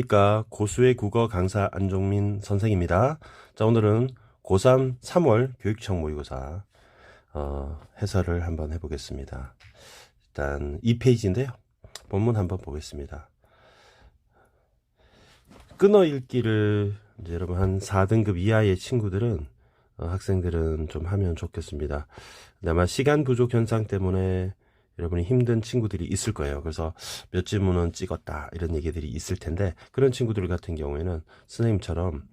안녕하십니까. 고수의 국어 강사 안종민 선생입니다. 자, 오늘은 고3 3월 교육청 모의고사 해설을 한번 해보겠습니다. 일단 2페이지인데요. 본문 한번 보겠습니다. 끊어 읽기를 이제 여러분 한 4등급 이하의 친구들은 학생들은 좀 하면 좋겠습니다. 근데 아마 시간 부족 현상 때문에 여러분이 힘든 친구들이 있을 거예요. 그래서 몇 지문은 찍었다 이런 얘기들이 있을 텐데, 그런 친구들 같은 경우에는 선생님처럼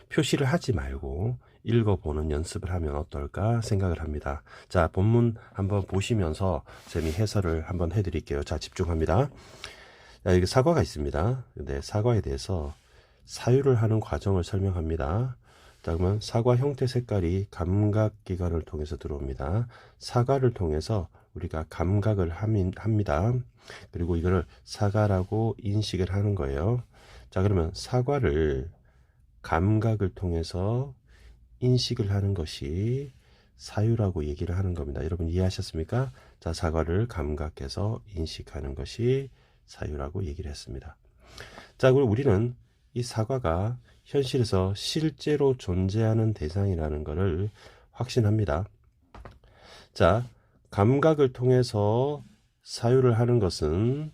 표시를 하지 말고 읽어보는 연습을 하면 어떨까 생각을 합니다. 자, 본문 한번 보시면서 선생님이 해설을 한번 해드릴게요. 자, 집중합니다. 자, 여기 사과가 있습니다. 근데 사과에 대해서 사유를 하는 과정을 설명합니다. 자, 그러면 사과 형태 색깔이 감각기관을 통해서 들어옵니다. 사과를 통해서 우리가 감각을 합니다. 그리고 이거를 사과라고 인식을 하는 거예요. 자, 그러면 사과를 감각을 통해서 인식을 하는 것이 사유라고 얘기를 하는 겁니다. 여러분 이해하셨습니까? 자, 사과를 감각해서 인식하는 것이 사유라고 얘기를 했습니다. 자, 그리고 우리는 이 사과가 현실에서 실제로 존재하는 대상이라는 것을 확신합니다. 자, 감각을 통해서 사유를 하는 것은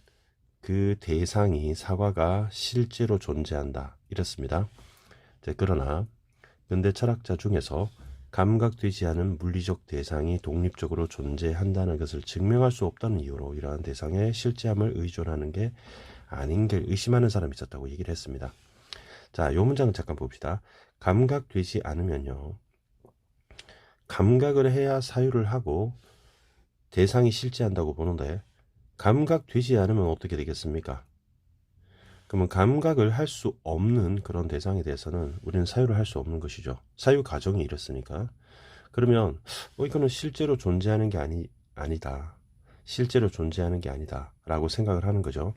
그 대상이 사과가 실제로 존재한다 이렇습니다. 자, 그러나 근대 철학자 중에서 감각되지 않은 물리적 대상이 독립적으로 존재한다는 것을 증명할 수 없다는 이유로 이러한 대상의 실제함을 의존하는 게 아닌 걸 의심하는 사람이 있었다고 얘기를 했습니다. 자, 이 문장을 잠깐 봅시다. 감각되지 않으면요, 감각을 해야 사유를 하고 대상이 실제한다고 보는데, 감각되지 않으면 어떻게 되겠습니까? 그러면 감각을 할 수 없는 그런 대상에 대해서는 우리는 사유를 할 수 없는 것이죠. 사유 과정이 이렇으니까. 그러면 이거는 실제로 존재하는 게 아니다. 실제로 존재하는 게 아니다 라고 생각을 하는 거죠.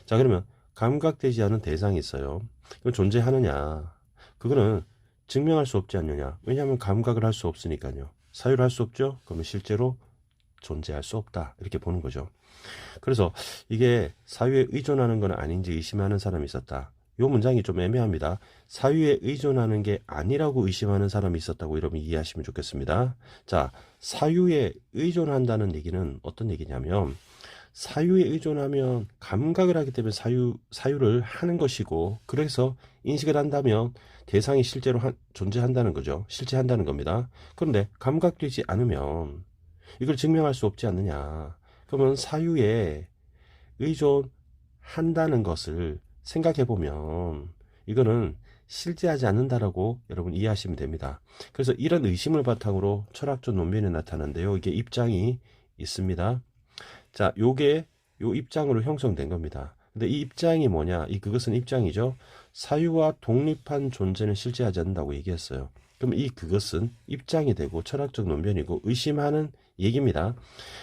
자, 그러면 감각되지 않은 대상이 있어요. 이건 존재하느냐? 그거는 증명할 수 없지 않느냐? 왜냐하면 감각을 할 수 없으니까요. 사유를 할 수 없죠? 그러면 실제로 존재할 수 없다 이렇게 보는 거죠. 그래서 이게 사유에 의존하는 건 아닌지 의심하는 사람이 있었다. 이 문장이 좀 애매합니다. 사유에 의존하는 게 아니라고 의심하는 사람이 있었다고 여러분 이해하시면 좋겠습니다. 자, 사유에 의존한다는 얘기는 어떤 얘기냐면, 사유에 의존하면 감각을 하기 때문에 사유를 하는 것이고, 그래서 인식을 한다면 대상이 실제로 존재한다는 거죠. 실제한다는 겁니다. 그런데 감각되지 않으면 이걸 증명할 수 없지 않느냐. 그러면 사유에 의존한다는 것을 생각해 보면 이거는 실제하지 않는다라고 여러분 이해하시면 됩니다. 그래서 이런 의심을 바탕으로 철학적 논변에 나타나는데요. 이게 입장이 있습니다. 자, 요게 요 입장으로 형성된 겁니다. 근데 이 입장이 뭐냐? 그것은 입장이죠. 사유와 독립한 존재는 실제하지 않는다고 얘기했어요. 그럼 그것은 입장이 되고 철학적 논변이고 의심하는 얘기입니다.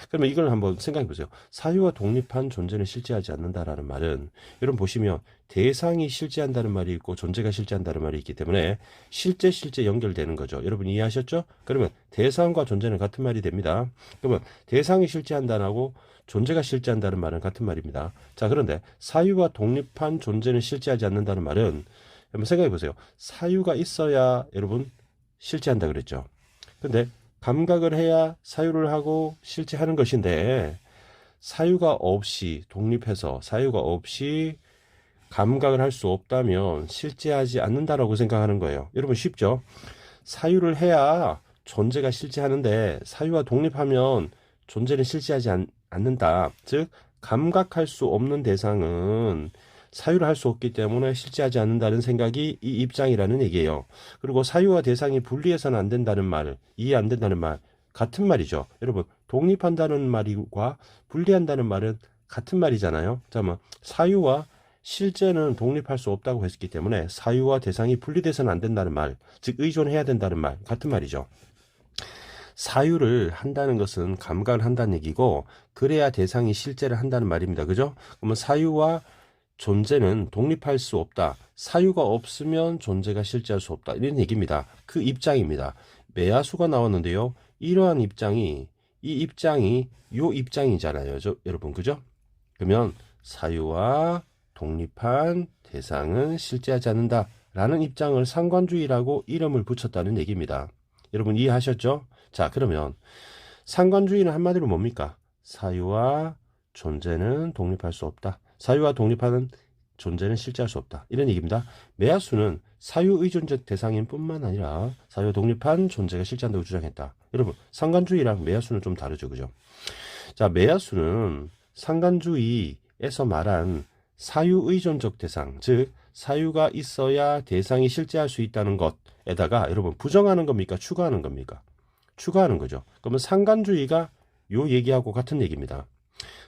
그러면 이걸 한번 생각해 보세요. 사유와 독립한 존재는 실제하지 않는다라는 말은, 여러분 보시면 대상이 실제한다는 말이 있고 존재가 실제한다는 말이 있기 때문에 실제 연결되는 거죠. 여러분 이해하셨죠? 그러면 대상과 존재는 같은 말이 됩니다. 그러면 대상이 실제한다고 존재가 실제한다는 말은 같은 말입니다. 자, 그런데 사유와 독립한 존재는 실제하지 않는다는 말은, 한번 생각해 보세요. 사유가 있어야 여러분 실제한다 그랬죠. 근데 감각을 해야 사유를 하고 실제하는 것인데, 사유가 없이 독립해서 사유가 없이 감각을 할 수 없다면 실제하지 않는다라고 생각하는 거예요. 여러분 쉽죠? 사유를 해야 존재가 실제하는데 사유와 독립하면 존재는 실제하지 않는다. 즉 감각할 수 없는 대상은 사유를 할 수 없기 때문에 실제하지 않는다는 생각이 이 입장이라는 얘기예요. 그리고 사유와 대상이 분리해서는 안 된다는 말, 이해 안 된다는 말, 같은 말이죠. 여러분, 독립한다는 말과 분리한다는 말은 같은 말이잖아요. 잠깐만, 사유와 실제는 독립할 수 없다고 했기 때문에 사유와 대상이 분리돼서는 안 된다는 말, 즉 의존해야 된다는 말, 같은 말이죠. 사유를 한다는 것은 감각을 한다는 얘기고, 그래야 대상이 실제를 한다는 말입니다. 그죠? 그러면 사유와 존재는 독립할 수 없다. 사유가 없으면 존재가 실제할 수 없다. 이런 얘기입니다. 그 입장입니다. 매야수가 나왔는데요. 이러한 입장이, 요 입장이잖아요. 여러분, 그죠? 그러면 사유와 독립한 대상은 실제하지 않는다 라는 입장을 상관주의라고 이름을 붙였다는 얘기입니다. 여러분 이해하셨죠? 자, 그러면 상관주의는 한마디로 뭡니까? 사유와 존재는 독립할 수 없다. 사유와 독립하는 존재는 실제할 수 없다. 이런 얘기입니다. 매야수는 사유의존적 대상인 뿐만 아니라 사유와 독립한 존재가 실제한다고 주장했다. 여러분 상관주의랑 매야수는 좀 다르죠. 그죠? 자, 매야수는 상관주의에서 말한 사유의존적 대상, 즉 사유가 있어야 대상이 실제할 수 있다는 것에다가 여러분 부정하는 겁니까? 추가하는 겁니까? 추가하는 거죠. 그러면 상관주의가 요 얘기하고 같은 얘기입니다.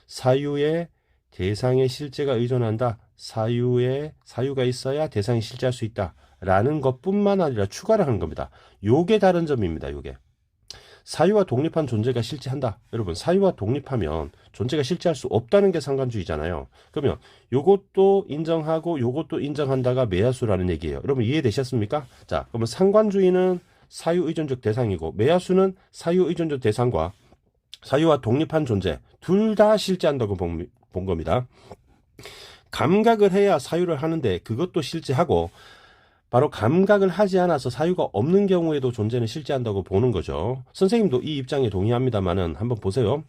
사유의 대상의 실제가 의존한다. 사유가 있어야 대상이 실제할 수 있다. 라는 것뿐만 아니라 추가를 하는 겁니다. 요게 다른 점입니다. 요게. 사유와 독립한 존재가 실제한다. 여러분 사유와 독립하면 존재가 실제할 수 없다는 게 상관주의잖아요. 그러면 요것도 인정하고 요것도 인정한다가 매야수라는 얘기예요. 여러분 이해되셨습니까? 자, 그러면 상관주의는 사유의존적 대상이고 매야수는 사유의존적 대상과 사유와 독립한 존재 둘 다 실제한다고 본 겁니다. 감각을 해야 사유를 하는데 그것도 실제하고 바로 감각을 하지 않아서 사유가 없는 경우에도 존재는 실제한다고 보는 거죠. 선생님도 이 입장에 동의합니다만은 한번 보세요.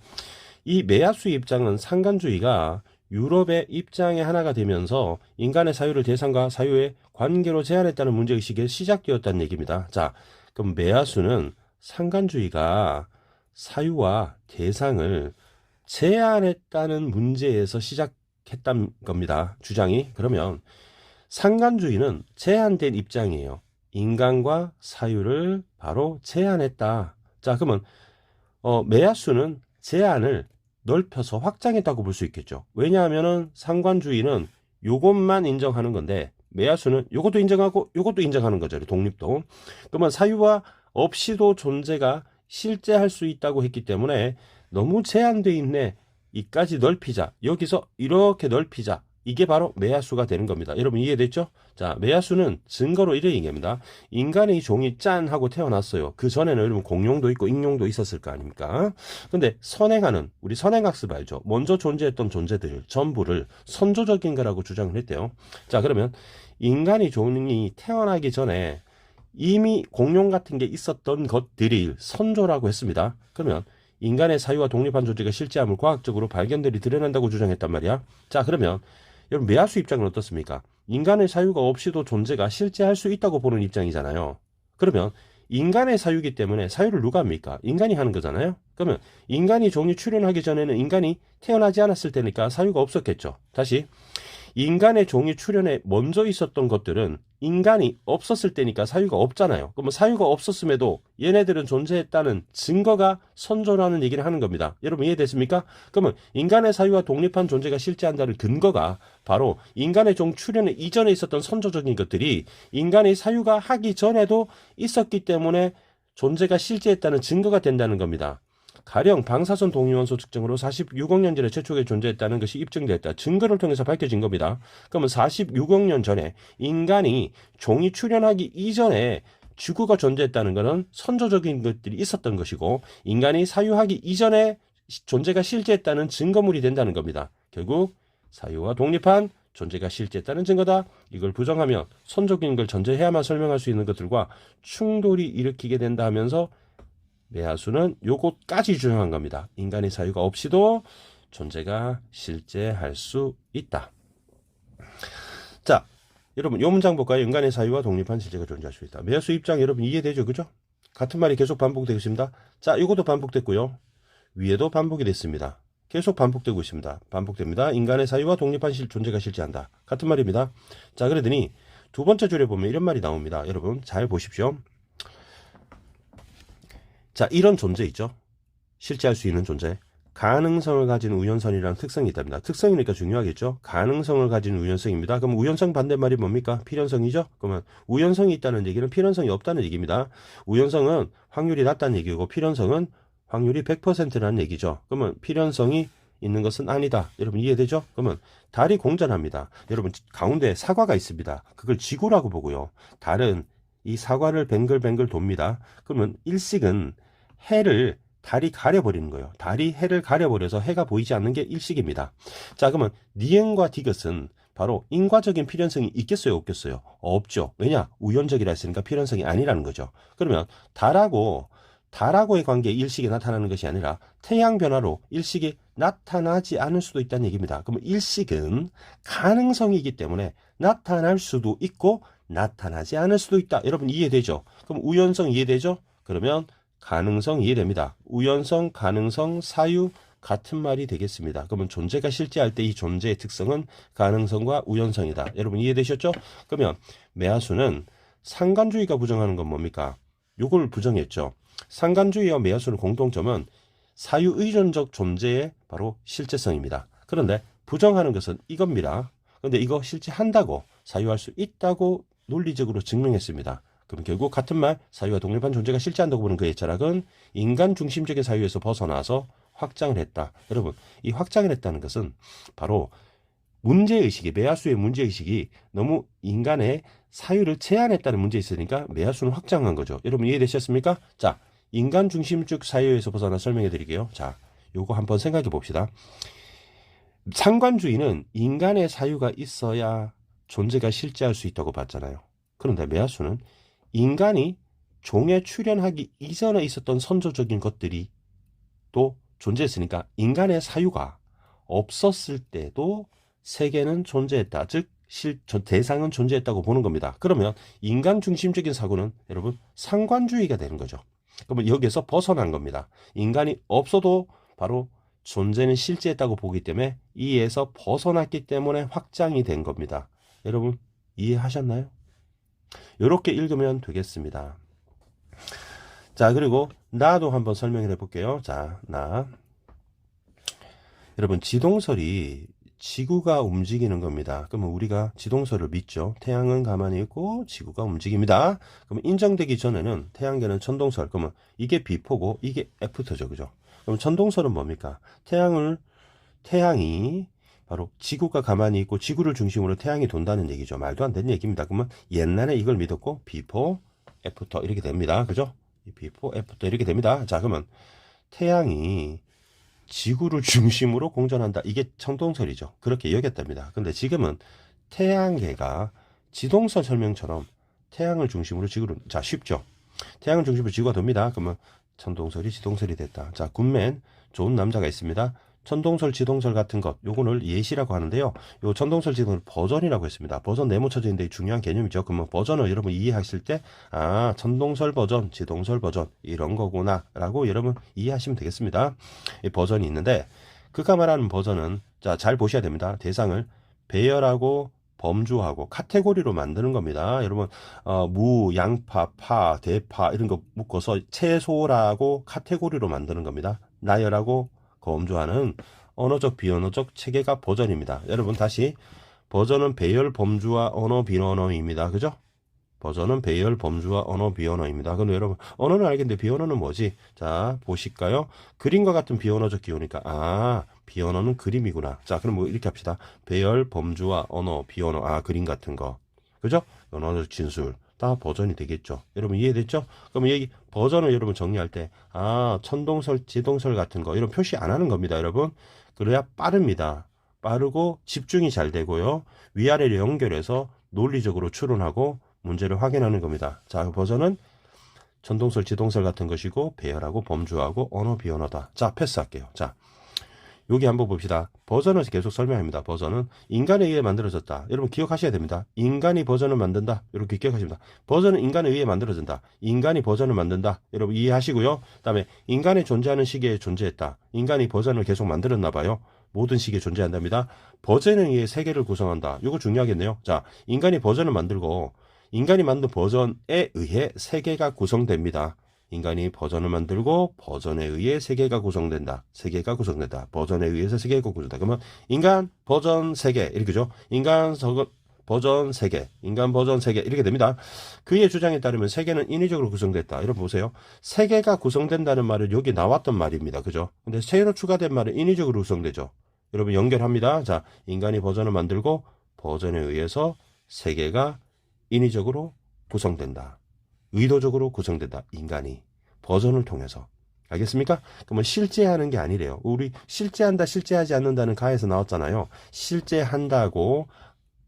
이 매야수의 입장은 상관주의가 유럽의 입장의 하나가 되면서 인간의 사유를 대상과 사유의 관계로 제한했다는 문제의식에 시작되었다는 얘기입니다. 자, 그럼 매야수는 상관주의가 사유와 대상을 제한했다는 문제에서 시작했다는 겁니다. 주장이. 그러면 상관주의는 제한된 입장이에요. 인간과 사유를 바로 제한했다. 자, 그러면 매야수는 제한을 넓혀서 확장했다고 볼 수 있겠죠. 왜냐하면은 상관주의는 요것만 인정하는 건데 매야수는 요것도 인정하고 요것도 인정하는 거죠. 독립도. 그러면 사유와 없이도 존재가 실제할 수 있다고 했기 때문에 너무 제한돼 있네. 이까지 넓히자. 여기서 이렇게 넓히자. 이게 바로 매야수가 되는 겁니다. 여러분 이해됐죠? 자, 매야수는 증거로 이래 얘기합니다. 인간의 종이 짠 하고 태어났어요. 그 전에는 여러분 공룡도 있고 익룡도 있었을 거 아닙니까? 근데 선행하는 우리 선행학습 알죠? 먼저 존재했던 존재들 전부를 선조적인 거라고 주장을 했대요. 자, 그러면 인간의 종이 태어나기 전에 이미 공룡 같은 게 있었던 것들이 선조라고 했습니다. 그러면 인간의 사유와 독립한 존재가 실제함을 과학적으로 발견들이 드러낸다고 주장했단 말이야. 자, 그러면 여러분 매야수 입장은 어떻습니까? 인간의 사유가 없이도 존재가 실제할 수 있다고 보는 입장이잖아요. 그러면 인간의 사유이기 때문에 사유를 누가 합니까? 인간이 하는 거잖아요. 그러면 인간이 종이 출현하기 전에는 인간이 태어나지 않았을 테니까 사유가 없었겠죠. 다시 인간의 종이 출현에 먼저 있었던 것들은 인간이 없었을 때니까 사유가 없잖아요. 그러면 사유가 없었음에도 얘네들은 존재했다는 증거가 선조라는 얘기를 하는 겁니다. 여러분 이해됐습니까? 그러면 인간의 사유와 독립한 존재가 실제한다는 근거가 바로 인간의 종 출현에 이전에 있었던 선조적인 것들이 인간의 사유가 하기 전에도 있었기 때문에 존재가 실제했다는 증거가 된다는 겁니다. 가령 방사선 동위원소 측정으로 46억 년 전에 최초에 존재했다는 것이 입증됐다. 증거를 통해서 밝혀진 겁니다. 그러면 46억 년 전에 인간이 종이 출현하기 이전에 지구가 존재했다는 것은 선조적인 것들이 있었던 것이고 인간이 사유하기 이전에 존재가 실제했다는 증거물이 된다는 겁니다. 결국 사유와 독립한 존재가 실제했다는 증거다. 이걸 부정하면 선조적인 걸 전제해야만 설명할 수 있는 것들과 충돌이 일으키게 된다 하면서 매야수는 요것까지 주장한 겁니다. 인간의 사유가 없이도 존재가 실제할 수 있다. 자, 여러분 요 문장 볼까요? 인간의 사유와 독립한 실제가 존재할 수 있다. 매야수 입장 여러분 이해되죠? 그죠? 같은 말이 계속 반복되고 있습니다. 자, 이것도 반복됐고요. 위에도 반복이 됐습니다. 계속 반복되고 있습니다. 반복됩니다. 인간의 사유와 독립한 존재가 실제한다. 같은 말입니다. 자, 그러더니 두 번째 줄에 보면 이런 말이 나옵니다. 여러분 잘 보십시오. 자, 이런 존재 있죠? 실제할 수 있는 존재. 가능성을 가진 우연성이라는 특성이 있답니다. 특성이니까 중요하겠죠? 가능성을 가진 우연성입니다. 그럼 우연성 반대말이 뭡니까? 필연성이죠? 그러면 우연성이 있다는 얘기는 필연성이 없다는 얘기입니다. 우연성은 확률이 낮다는 얘기고 필연성은 확률이 100%라는 얘기죠. 그러면 필연성이 있는 것은 아니다. 여러분 이해되죠? 그러면 달이 공전합니다. 여러분 가운데 사과가 있습니다. 그걸 지구라고 보고요. 달은 이 사과를 뱅글뱅글 돕니다. 그러면 일식은 해를 달이 가려버리는 거예요. 달이 해를 가려버려서 해가 보이지 않는 게 일식입니다. 자, 그러면 니은과 디귿은 바로 인과적인 필연성이 있겠어요, 없겠어요? 없죠. 왜냐? 우연적이라 했으니까 필연성이 아니라는 거죠. 그러면 달하고의 관계에 일식이 나타나는 것이 아니라 태양 변화로 일식이 나타나지 않을 수도 있다는 얘기입니다. 그러면 일식은 가능성이기 때문에 나타날 수도 있고 나타나지 않을 수도 있다. 여러분 이해되죠? 그럼 우연성 이해되죠? 그러면 가능성 이해됩니다. 우연성, 가능성, 사유 같은 말이 되겠습니다. 그러면 존재가 실제할 때 이 존재의 특성은 가능성과 우연성이다. 여러분 이해되셨죠? 그러면 매화수는 상관주의가 부정하는 건 뭡니까? 요걸 부정했죠. 상관주의와 매화수의 공통점은 사유의존적 존재의 바로 실제성입니다. 그런데 부정하는 것은 이겁니다. 그런데 이거 실제한다고 사유할 수 있다고 논리적으로 증명했습니다. 그럼 결국 같은 말 사유와 독립한 존재가 실제한다고 보는 그의 철학은 인간 중심적인 사유에서 벗어나서 확장을 했다. 여러분 이 확장을 했다는 것은 바로 문제의식이 매화수의 문제의식이 너무 인간의 사유를 제한했다는 문제 있으니까 매화수는 확장한 거죠. 여러분 이해되셨습니까? 자, 인간 중심적 사유에서 벗어나 설명해 드릴게요. 자, 요거 한번 생각해 봅시다. 상관주의는 인간의 사유가 있어야 존재가 실제할 수 있다고 봤잖아요. 그런데 매화수는 인간이 종에 출현하기 이전에 있었던 선조적인 것들이 또 존재했으니까 인간의 사유가 없었을 때도 세계는 존재했다. 즉 대상은 존재했다고 보는 겁니다. 그러면 인간 중심적인 사고는 여러분 상관주의가 되는 거죠. 그러면 여기에서 벗어난 겁니다. 인간이 없어도 바로 존재는 실제했다고 보기 때문에 이에서 벗어났기 때문에 확장이 된 겁니다. 여러분 이해하셨나요? 이렇게 읽으면 되겠습니다. 자, 그리고 나도 한번 설명을 해볼게요. 자, 나. 여러분 지동설이 지구가 움직이는 겁니다. 그러면 우리가 지동설을 믿죠. 태양은 가만히 있고 지구가 움직입니다. 그러면 인정되기 전에는 태양계는 천동설. 그러면 이게 비포고 이게 애프터죠. 그죠? 그럼 천동설은 뭡니까? 태양이 바로 지구가 가만히 있고 지구를 중심으로 태양이 돈다는 얘기죠. 말도 안 되는 얘기입니다. 그러면 옛날에 이걸 믿었고 비포, 애프터 이렇게 됩니다. 그죠? 비포, 애프터 이렇게 됩니다. 자, 그러면 태양이 지구를 중심으로 공전한다. 이게 천동설이죠. 그렇게 여겼답니다. 근데 지금은 태양계가 지동설 설명처럼 태양을 중심으로 지구를, 자, 쉽죠? 태양을 중심으로 지구가 돕니다. 그러면 천동설이 지동설이 됐다. 자, 굿맨, 좋은 남자가 있습니다. 천동설, 지동설 같은 것, 요거를 예시라고 하는데요. 요 천동설, 지동설 버전이라고 했습니다. 버전 네모 쳐져 있는데 중요한 개념이죠. 그러면 버전을 여러분 이해하실 때, 아, 천동설 버전, 지동설 버전, 이런 거구나, 라고 여러분 이해하시면 되겠습니다. 이 버전이 있는데, 그가 말하는 버전은, 자, 잘 보셔야 됩니다. 대상을 배열하고 범주하고 카테고리로 만드는 겁니다. 여러분, 무, 양파, 파, 대파, 이런 거 묶어서 채소라고 카테고리로 만드는 겁니다. 나열하고 범주하는 언어적 비언어적 체계가 버전입니다. 여러분 다시 버전은 배열 범주와 언어 비언어입니다. 그죠? 버전은 배열 범주와 언어 비언어입니다. 근데 여러분 언어는 알겠는데 비언어는 뭐지? 자 보실까요? 그림과 같은 비언어적 기호니까 아 비언어는 그림이구나. 자 그럼 뭐 이렇게 합시다. 배열 범주와 언어 비언어 아 그림 같은 거 그죠? 언어적 진술 다 버전이 되겠죠. 여러분 이해됐죠? 그러면 여기 버전을 여러분 정리할 때 아 천동설, 지동설 같은 거 이런 표시 안 하는 겁니다. 여러분 그래야 빠릅니다. 빠르고 집중이 잘 되고요. 위아래를 연결해서 논리적으로 추론하고 문제를 확인하는 겁니다. 자 버전은 천동설, 지동설 같은 것이고 배열하고 범주하고 언어 비언어다. 자 패스할게요. 자 여기 한번 봅시다. 버전을 계속 설명합니다. 버전은 인간에 의해 만들어졌다. 여러분 기억하셔야 됩니다. 인간이 버전을 만든다. 이렇게 기억하십니다. 버전은 인간에 의해 만들어진다. 인간이 버전을 만든다. 여러분 이해하시고요. 그다음에 인간이 존재하는 시기에 존재했다. 인간이 버전을 계속 만들었나 봐요. 모든 시기에 존재한답니다. 버전에 의해 세계를 구성한다. 이거 중요하겠네요. 자, 인간이 버전을 만들고 인간이 만든 버전에 의해 세계가 구성됩니다. 인간이 버전을 만들고 버전에 의해 세계가 구성된다. 세계가 구성된다. 버전에 의해서 세계가 구성된다. 그러면 인간 버전 세계 이렇게죠. 인간 버전 세계, 인간 버전 세계 이렇게 됩니다. 그의 주장에 따르면 세계는 인위적으로 구성됐다. 여러분 보세요. 세계가 구성된다는 말은 여기 나왔던 말입니다. 그죠? 근데 새로 추가된 말은 인위적으로 구성되죠. 여러분 연결합니다. 자, 인간이 버전을 만들고 버전에 의해서 세계가 인위적으로 구성된다. 의도적으로 구성된다. 인간이 버전을 통해서. 알겠습니까? 그러면 실제하는 게 아니래요. 우리 실제한다, 실제하지 않는다는 가에서 나왔잖아요. 실제한다고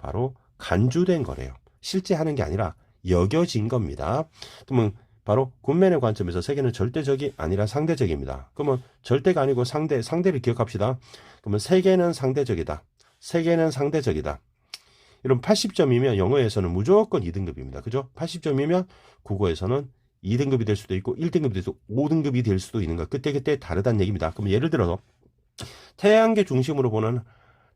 바로 간주된 거래요. 실제 하는 게 아니라 여겨진 겁니다. 그러면 바로 군맨의 관점에서 세계는 절대적이 아니라 상대적입니다. 그러면 절대가 아니고 상대를 기억합시다. 그러면 세계는 상대적이다. 세계는 상대적이다. 이런 80점이면 영어에서는 무조건 2등급입니다. 그죠? 80점이면 국어에서는 2등급이 될 수도 있고 1등급이 될 수도 5등급이 될 수도 있는 거. 그때그때 다르다는 얘기입니다. 그럼 예를 들어서 태양계 중심으로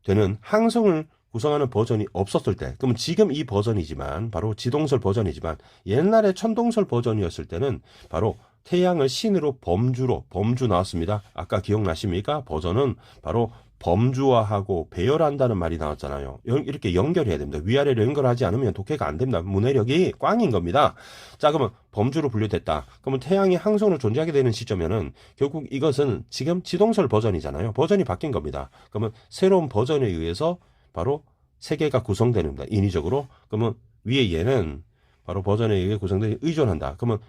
되는 항성을 구성하는 버전이 없었을 때, 그러면 지금 이 버전이지만 바로 지동설 버전이지만 옛날에 천동설 버전이었을 때는 바로 태양을 신으로 범주 나왔습니다. 아까 기억나십니까? 버전은 바로 범주화하고 배열한다는 말이 나왔잖아요. 이렇게 연결해야 됩니다. 위아래로 연결하지 않으면 독해가 안 됩니다. 문해력이 꽝인 겁니다. 자, 그러면 범주로 분류됐다. 그러면 태양이 항성으로 존재하게 되는 시점에는 결국 이것은 지금 지동설 버전이잖아요. 버전이 바뀐 겁니다. 그러면 새로운 버전에 의해서 바로 세계가 구성되는 겁니다. 인위적으로. 그러면 위에 얘는 바로 버전에 의해 의존한다. 그러면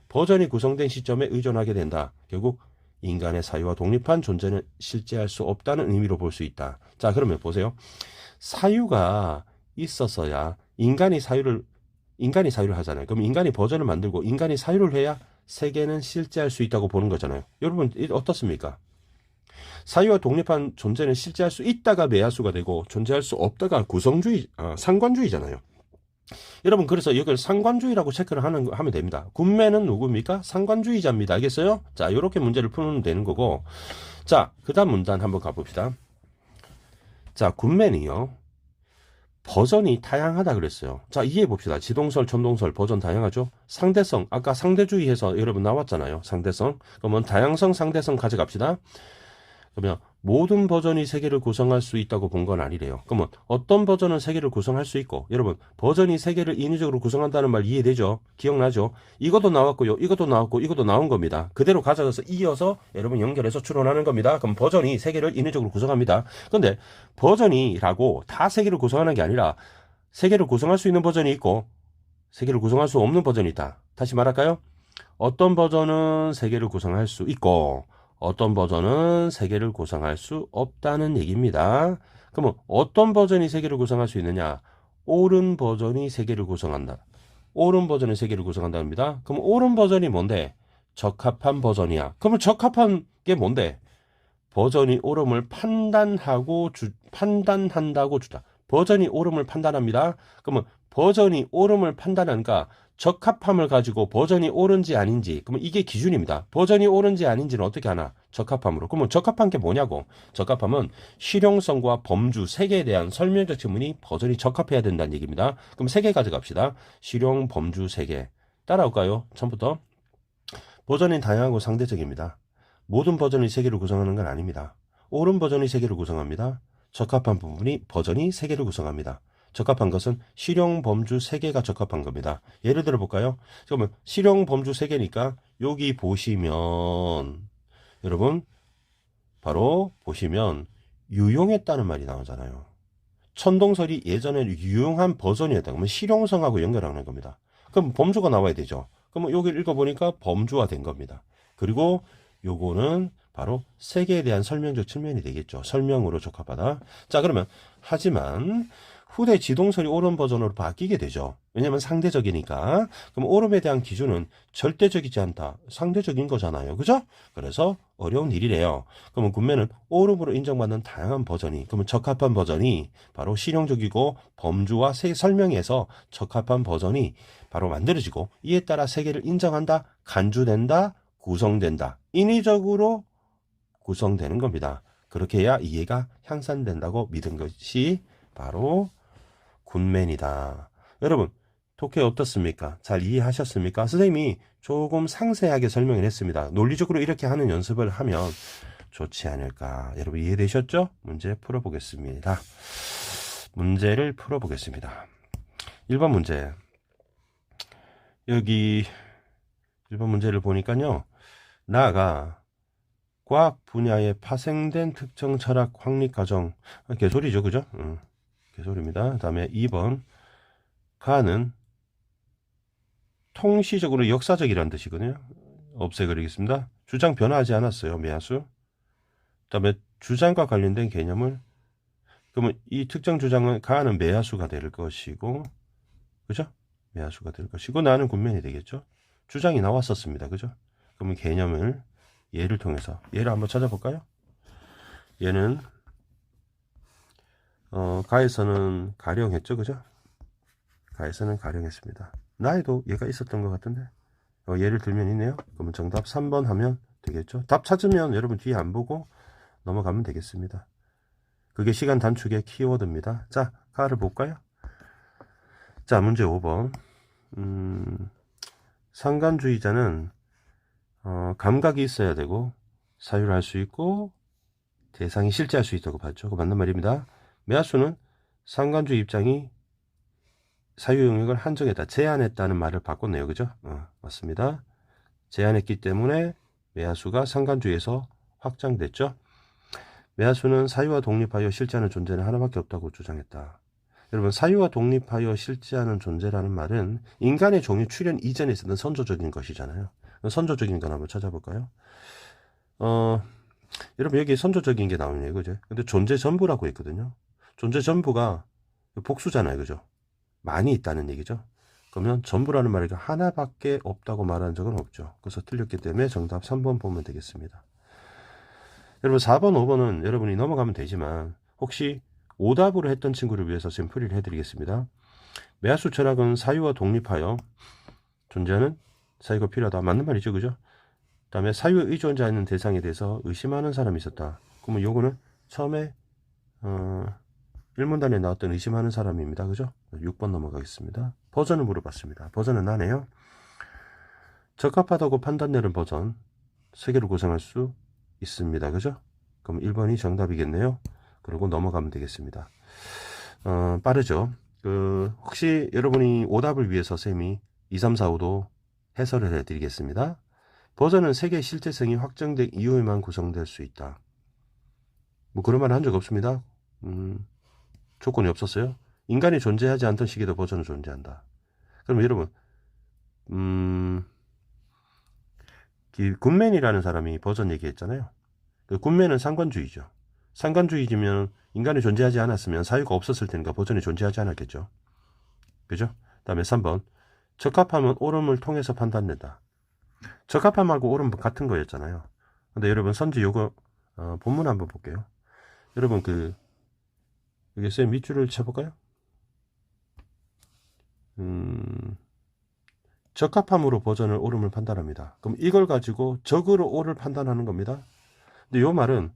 버전이 구성된 시점에 의존하게 된다. 결국 인간의 사유와 독립한 존재는 실제할 수 없다는 의미로 볼 수 있다. 자, 그러면 보세요. 사유가 있어서야 인간이 사유를 하잖아요. 그럼 인간이 버전을 만들고 인간이 사유를 해야 세계는 실제할 수 있다고 보는 거잖아요. 여러분 어떻습니까? 사유와 독립한 존재는 실제할 수 있다가 매야수가 되고 존재할 수 없다가 상관주의잖아요. 여러분 그래서 이걸 상관주의라고 체크를 하면 됩니다. 군매는 누굽니까? 상관주의자입니다. 알겠어요? 자, 이렇게 문제를 풀면 되는 거고, 자, 그 다음 문단 한번 가봅시다. 자, 군매는요 버전이 다양하다 그랬어요. 자, 이해해 봅시다. 지동설, 천동설 버전 다양하죠? 상대성, 아까 상대주의에서 여러분 나왔잖아요. 상대성. 그러면 다양성, 상대성 가져갑시다. 그러면 모든 버전이 세계를 구성할 수 있다고 본 건 아니래요. 그러면 어떤 버전은 세계를 구성할 수 있고, 여러분 버전이 세계를 인위적으로 구성한다는 말 이해되죠? 기억나죠? 이것도 나왔고요, 이것도 나왔고, 이것도 나온 겁니다. 그대로 가져가서 이어서 여러분 연결해서 추론하는 겁니다. 그럼 버전이 세계를 인위적으로 구성합니다. 근데 버전이라고 다 세계를 구성하는 게 아니라 세계를 구성할 수 있는 버전이 있고 세계를 구성할 수 없는 버전이 있다. 다시 말할까요? 어떤 버전은 세계를 구성할 수 있고 어떤 버전은 세계를 구성할 수 없다는 얘기입니다. 그러면 어떤 버전이 세계를 구성할 수 있느냐? 옳은 버전이 세계를 구성한다. 옳은 버전이 세계를 구성한답니다. 그럼 옳은 버전이 뭔데? 적합한 버전이야. 그러면 적합한 게 뭔데? 버전이 옳음을 판단한다고 주다. 버전이 옳음을 판단합니다. 그러면 버전이 옳음을 판단하니까 적합함을 가지고 버전이 옳은지 아닌지, 그러면 이게 기준입니다. 버전이 옳은지 아닌지는 어떻게 하나? 적합함으로. 그러면 적합한 게 뭐냐고? 적합함은 실용성과 범주, 세계에 대한 설명적 질문이 버전이 적합해야 된다는 얘기입니다. 그럼 세 개 가져갑시다. 실용, 범주, 세계. 따라올까요? 처음부터. 버전이 다양하고 상대적입니다. 모든 버전이 세계를 구성하는 건 아닙니다. 옳은 버전이 세계를 구성합니다. 적합한 버전이 세계를 구성합니다. 적합한 것은 실용 범주 3개가 적합한 겁니다. 예를 들어 볼까요? 그러면 실용 범주 3개니까 여기 보시면 여러분 바로 보시면 유용했다는 말이 나오잖아요. 천동설이 예전에 유용한 버전이었다. 그러면 실용성하고 연결하는 겁니다. 그럼 범주가 나와야 되죠. 그러면 여기를 읽어보니까 범주화 된 겁니다. 그리고 요거는 바로 세계에 대한 설명적 측면이 되겠죠. 설명으로 적합하다. 자, 그러면 하지만 후대 지동설이 옳은 버전으로 바뀌게 되죠. 왜냐하면 상대적이니까. 그럼 옳음에 대한 기준은 절대적이지 않다. 상대적인 거잖아요. 그죠? 그래서 어려운 일이래요. 그러면 군매는 옳음으로 인정받는 다양한 버전이, 그러면 적합한 버전이 바로 실용적이고 범주와 설명에서 적합한 버전이 바로 만들어지고 이에 따라 세계를 인정한다, 간주된다, 구성된다. 인위적으로 구성되는 겁니다. 그렇게 해야 이해가 향상된다고 믿은 것이 바로 군맨이다. 여러분, 독해 어떻습니까? 잘 이해하셨습니까? 선생님이 조금 상세하게 설명을 했습니다. 논리적으로 이렇게 하는 연습을 하면 좋지 않을까. 여러분 이해되셨죠? 문제 풀어보겠습니다. 문제를 풀어보겠습니다. 1번 문제. 여기 1번 문제를 보니까요. 나아가 과학 분야에 파생된 특정 철학 확립 과정. 개소리죠, 그죠? 개소리입니다. 그 다음에 2번. 가는 통시적으로 역사적이라는 뜻이거든요. 없애버리겠습니다. 주장 변화하지 않았어요. 매하수. 그 다음에 주장과 관련된 개념을 그러면 이 특정 주장은 가는 매야수가 될 것이고, 그죠? 매야수가 될 것이고, 나는 군면이 되겠죠? 주장이 나왔었습니다. 그죠? 그러면 개념을 예를 통해서, 예를 한번 찾아볼까요? 얘는, 가에서는 가령했죠. 그죠? 가에서는 가령했습니다. 나에도 얘가 있었던 것 같은데, 예를 들면 있네요. 그러면 정답 3번 하면 되겠죠? 답 찾으면 여러분 뒤에 안 보고 넘어가면 되겠습니다. 그게 시간 단축의 키워드입니다. 자, 가를 볼까요? 자, 문제 5번. 상관주의자는 감각이 있어야 되고 사유를 할 수 있고 대상이 실제할 수 있다고 봤죠. 그거 맞는 말입니다. 매화수는 상관주의 입장이 사유 영역을 한정했다, 제한했다는 말을 바꿨네요. 그죠? 맞습니다. 제한했기 때문에 매화수가 상관주의에서 확장됐죠. 매화수는 사유와 독립하여 실제하는 존재는 하나밖에 없다고 주장했다. 여러분, 사유와 독립하여 실제하는 존재라는 말은 인간의 종이 출현 이전에 있었던 선조적인 것이잖아요. 선조적인 건 한번 찾아볼까요? 여러분, 여기 선조적인 게 나오네요. 그죠? 근데 존재 전부라고 있거든요. 존재 전부가 복수잖아요. 그죠? 많이 있다는 얘기죠. 그러면 전부라는 말이 하나밖에 없다고 말한 적은 없죠. 그래서 틀렸기 때문에 정답 3번 보면 되겠습니다. 여러분, 4번, 5번은 여러분이 넘어가면 되지만 혹시 오답으로 했던 친구를 위해서 지금 풀이를 해드리겠습니다. 매화수 철학은 사유와 독립하여 존재하는 사유가 필요하다. 맞는 말이죠. 그죠? 그 다음에 사유에 의존자는 대상에 대해서 의심하는 사람이 있었다. 그러면 요거는 처음에 1문단에 나왔던 의심하는 사람입니다. 그죠? 6번 넘어가겠습니다. 버전을 물어봤습니다. 버전은 나네요. 적합하다고 판단되는 버전 3개로 구성할 수 있습니다. 그죠? 그럼 1번이 정답이겠네요. 그리고 넘어가면 되겠습니다. 빠르죠? 혹시 여러분이 오답을 위해서 쌤이 2, 3, 4, 5도 해설을 해드리겠습니다. 버전은 세계의 실제성이 확정된 이후에만 구성될 수 있다. 뭐 그런 말을 한 적 없습니다. 조건이 없었어요. 인간이 존재하지 않던 시기에도 버전은 존재한다. 그럼 여러분, 굿맨이라는 사람이 버전 얘기했잖아요. 굿맨은 상관주의죠. 상관주의지면 인간이 존재하지 않았으면 사유가 없었을 테니까 버전이 존재하지 않았겠죠. 그죠? 그 다음에 3번. 적합함은 옳음을 통해서 판단된다. 적합함하고 옳음 같은 거였잖아요. 근데 여러분, 선지 요거 본문 한번 볼게요. 여러분, 여기 쌤 밑줄을 쳐볼까요? 적합함으로 버전을 옳음을 판단합니다. 그럼 이걸 가지고 적으로 옳을 판단하는 겁니다. 근데 요 말은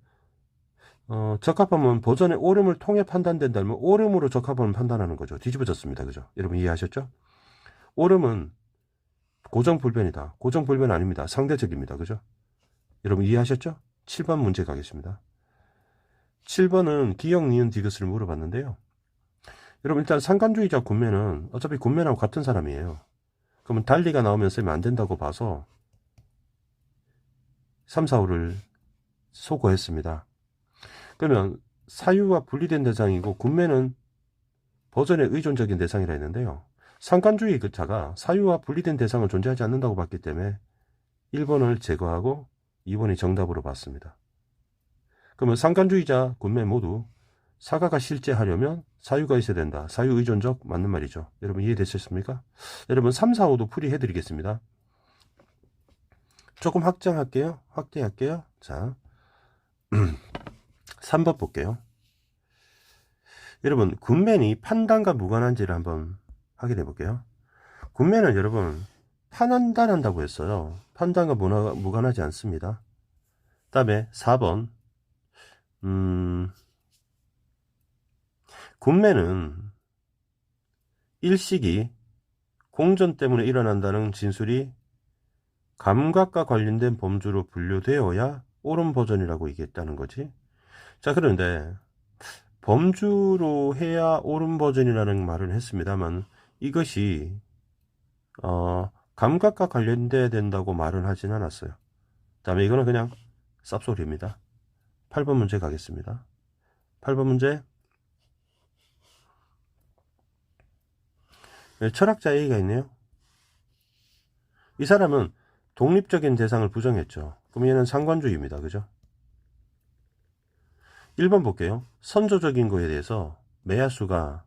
적합함은 버전의 옳음을 통해 판단된다면 옳음으로 적합함을 판단하는 거죠. 뒤집어졌습니다. 그죠? 여러분 이해하셨죠? 옳음은 고정불변이다. 고정불변 아닙니다. 상대적입니다. 그죠? 여러분 이해하셨죠? 7번 문제 가겠습니다. 7번은 기역, 니은, 디귿을 물어봤는데요. 여러분 일단 상관주의자 굿맨은 어차피 굿맨하고 같은 사람이에요. 그러면 달리가 나오면 쓰면 안 된다고 봐서 3, 4, 5를 소거했습니다. 그러면 사유와 분리된 대상이고 굿맨은 버전의 의존적인 대상이라 했는데요. 상관주의 그 자가 사유와 분리된 대상은 존재하지 않는다고 봤기 때문에 1번을 제거하고 2번이 정답으로 봤습니다. 그러면 상관주의자 굿맨 모두 사과가 실제하려면 사유가 있어야 된다. 사유 의존적 맞는 말이죠. 여러분 이해되셨습니까? 여러분 3, 4, 5도 풀이해 드리겠습니다. 조금 확대할게요. 자, 3번 볼게요. 여러분, 굿맨이 판단과 무관한지를 한번 확인해 볼게요. 굿맨은 여러분 판단한다고 했어요. 판단과 무관하지 않습니다. 그 다음에 4번 굿맨은 일식이 공전 때문에 일어난다는 진술이 감각과 관련된 범주로 분류되어야 옳은 버전이라고 얘기했다는 거지. 자, 그런데 범주로 해야 옳은 버전이라는 말을 했습니다만 이것이 감각과 관련돼야 된다고 말은 하진 않았어요. 그 다음에 이거는 그냥 쌉소리입니다. 8번 문제 가겠습니다. 8번 문제. 철학자 A가 있네요. 이 사람은 독립적인 대상을 부정했죠. 그럼 얘는 상관주의입니다. 그죠? 1번 볼게요. 선조적인 거에 대해서 매야수가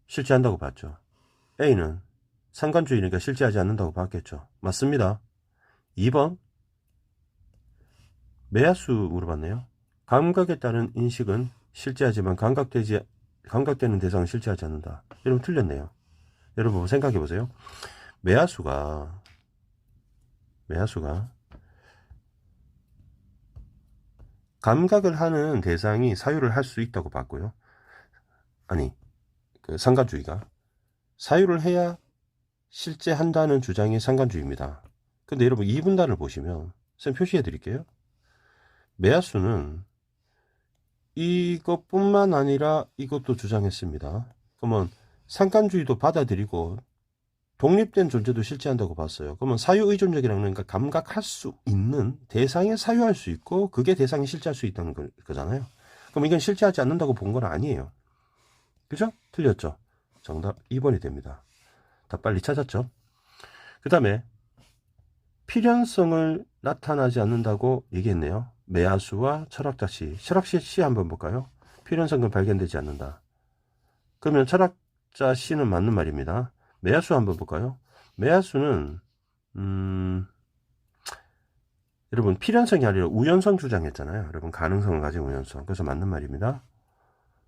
실제한다고 봤죠. A는 상관주의니까 실제하지 않는다고 봤겠죠. 맞습니다. 2번 매야수 물어봤네요. 감각에 따른 인식은 실제하지만 감각되는 대상은 실제하지 않는다. 여러분 틀렸네요. 여러분 생각해 보세요. 매야수가 감각을 하는 대상이 사유를 할 수 있다고 봤고요. 아니, 그 상관주의가 사유를 해야 실제한다는 주장이 상관주의입니다. 근데 여러분 2분단을 보시면 쌤 표시해 드릴게요. 매야수는 이것뿐만 아니라 이것도 주장했습니다. 그러면 상관주의도 받아들이고 독립된 존재도 실제한다고 봤어요. 그러면 사유의존적이라는 건 그러니까 감각할 수 있는 대상에 사유할 수 있고 그게 대상이 실제할 수 있다는 거잖아요. 그럼 이건 실제하지 않는다고 본 건 아니에요. 그죠? 틀렸죠? 정답 2번이 됩니다. 다 빨리 찾았죠? 그 다음에 필연성을 나타나지 않는다고 얘기했네요. 매야수와 철학자 시. 철학자 시 한번 볼까요? 필연성은 발견되지 않는다. 그러면 철학자 시는 맞는 말입니다. 매야수 한번 볼까요? 매야수는 여러분 필연성이 아니라 우연성 주장했잖아요. 여러분 가능성을 가진 우연성. 그래서 맞는 말입니다.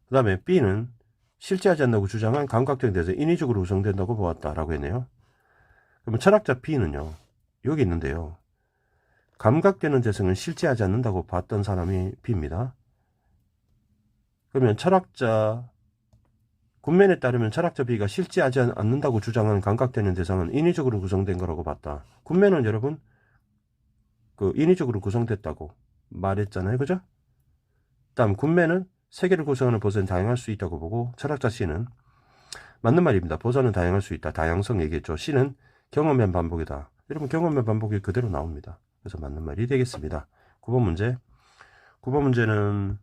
그 다음에 B는 실제하지 않는다고 주장한 감각적인 대상 인위적으로 구성된다고 보았다라고 했네요. 그러면 철학자 B는요. 여기 있는데요. 감각되는 대상은 실제하지 않는다고 봤던 사람이 B입니다. 그러면 철학자 군면에 따르면 철학자 B가 실제하지 않는다고 주장하는 감각되는 대상은 인위적으로 구성된 거라고 봤다. 군면은 여러분 그 인위적으로 구성됐다고 말했잖아요. 그죠? 다음 군면은 세계를 구성하는 보선은 다양할 수 있다고 보고 철학자 C는 맞는 말입니다. 보선은 다양할 수 있다. 다양성 얘기했죠. C는 경험의 반복이다. 여러분 경험의 반복이 그대로 나옵니다. 그래서 맞는 말이 되겠습니다. 9번 문제. 9번 문제는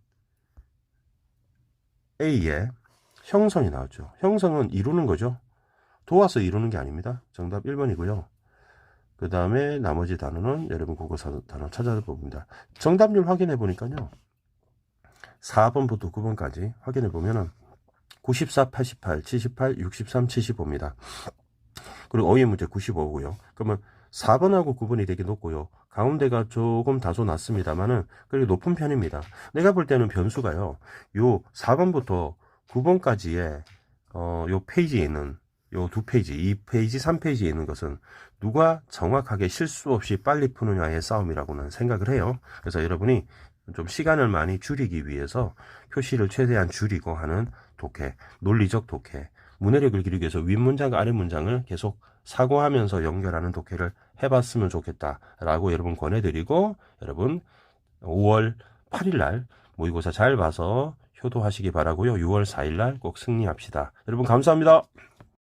A에 형성이 나왔죠. 형성은 이루는 거죠. 도와서 이루는 게 아닙니다. 정답 1번이고요. 그 다음에 나머지 단어는 여러분 국어 단어 찾아봅니다. 정답률 확인해 보니까요. 4번부터 9번까지 확인해 보면은 94, 88, 78, 63, 75입니다. 그리고 어휘 문제 95고요. 그러면 4번하고 9번이 되게 높고요. 가운데가 조금 다소 낮습니다만은 그리고 높은 편입니다. 내가 볼 때는 변수가요. 요 4번부터 9번까지의 요 페이지에 있는 요 두 페이지, 2페이지, 3페이지에 있는 것은 누가 정확하게 실수 없이 빨리 푸느냐의 싸움이라고는 생각을 해요. 그래서 여러분이 좀 시간을 많이 줄이기 위해서 표시를 최대한 줄이고 하는 독해, 논리적 독해, 문해력을 기르기 위해서 윗문장과 아랫문장을 계속 사고하면서 연결하는 독해를 해봤으면 좋겠다라고 여러분 권해드리고, 여러분 5월 8일날 모의고사 잘 봐서 효도하시기 바라고요. 6월 4일날 꼭 승리합시다. 여러분 감사합니다.